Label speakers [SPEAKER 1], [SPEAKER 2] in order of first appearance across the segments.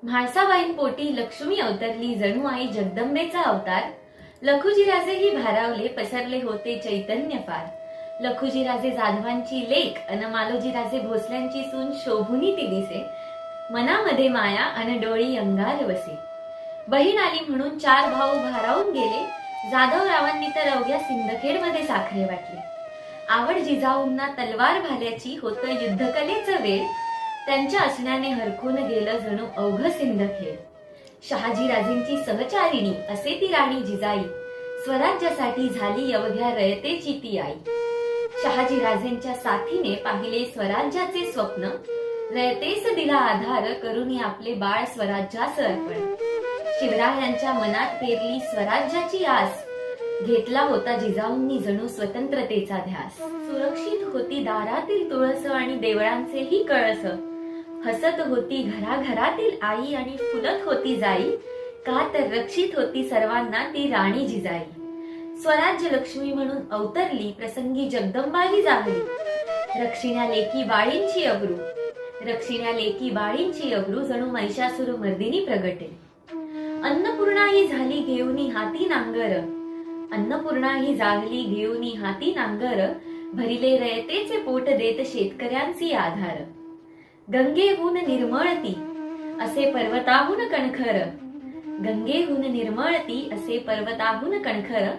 [SPEAKER 1] म्हाळसाबाईंपोटी लक्ष्मी अवतरली जणू आई जगदंबेचा अवतार. लखुजीराजेही भारावले, पसरले होते चैतन्य फार. लखुजीराजे जाधवांची लेक अन मालोजीराजे भोसल्यांची सून शोभुनी ती दिसे. मनामध्ये माया अन डोळी अंगार वसे. बहीण आली म्हणून चार भाऊ भारावून गेले. जाधवरावांनी तर अवघ्या सिंदखेडमध्ये साखरे वाटले. आवड जिजाऊंना तलवार भाल्याची, होतं युद्धकलेचं वेळ. त्यांच्या असण्याने हरखून गेलं जणू अवघ सिंदखेड. शहाजीराजेंची सहचारिणी असे ती राणी जिजाई. स्वराज्यासाठी झाली अवघ्या रयतेची ती आई. शहाजीराजेंच्या साथीने पाहिले स्वराज्याचे स्वप्न. रयतेस दिला आधार, करून आपले बाळ स्वराज्यास अर्पण. शिवरायांच्या मनात पेरली स्वराज्याची आस. घेतला होता जिजाऊंनी जणू स्वतंत्रतेचा ध्यास. सुरक्षित होती दारातील तुळस आणि देवळांचेही कळस. हसत होती घराघरातील आई आणि फुलत होती जाई. का तर रक्षित होती सर्वांना ती राणी जिजाई. स्वराज्य लक्ष्मी म्हणून अवतरली, प्रसंगी जगदंबाही जागली. रक्षिण्या लेकी बाळींची अब्रू, रक्षिण्या लेकी बाळींची अब्रू, जणू महिषासुर मर्दिनी प्रगटे. अन्नपूर्णा ही झाली घेऊनी हाती नांगर. अन्नपूर्णा ही जागली घेऊनी हाती नांगर. भरिले रयतेचे पोट देत शेतकऱ्यांची आधार. गंगेहून निर्मळती असे पर्वताहून कणखर. गंगेहून निर्मळती असे पर्वताहून कणखर.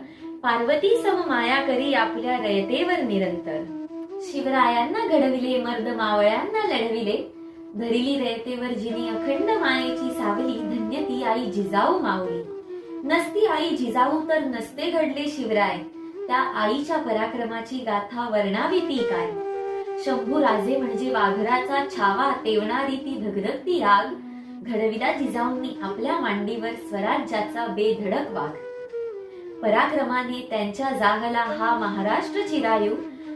[SPEAKER 1] पार्वती सम माया करी आपल्या रयतेवर निरंतर. शिवरायांना घडविले, मर्द मावळ्यांना लढविले. धरिली रयतेवर जिनी अखंड मायेची सावली. धन्य ती आई जिजाऊ माऊली. नसती आई जिजाऊ तर नसते घडले शिवराय. त्या आईच्या पराक्रमाची गाथा वर्णावी ती काय. शंभू राजे म्हणजे वाघराचा छावा, तेवणारी ती धगधगती आग. घडविला जिजाऊंनी आपल्या मांडीवर स्वराज्याचा बेधडक वाघ. पराक्रमाने त्यांच्या जागला हा महाराष्ट्र चिरायू.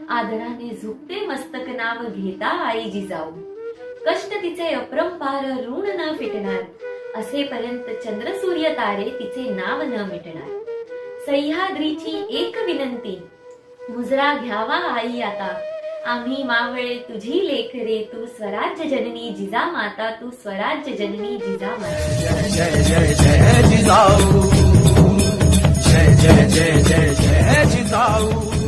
[SPEAKER 1] आदराने झुकते मस्तक नाव घेता आई जिजाऊ. कष्ट तिचे अपरंपार, ऋण न फिटणार. असेपर्यंत चंद्र सूर्य तारे तिचे नाव न मिटणार. सह्याद्रीची एक विनंती, मुजरा घ्यावा आई आता. आम्ही मावळे तुझी लेकरे, तू स्वराज्य जननी जिजा माता. तू स्वराज्य जननी जिजा माता.
[SPEAKER 2] जय जय जय जिजाऊ, जय जय जय जय जय जिजाऊ.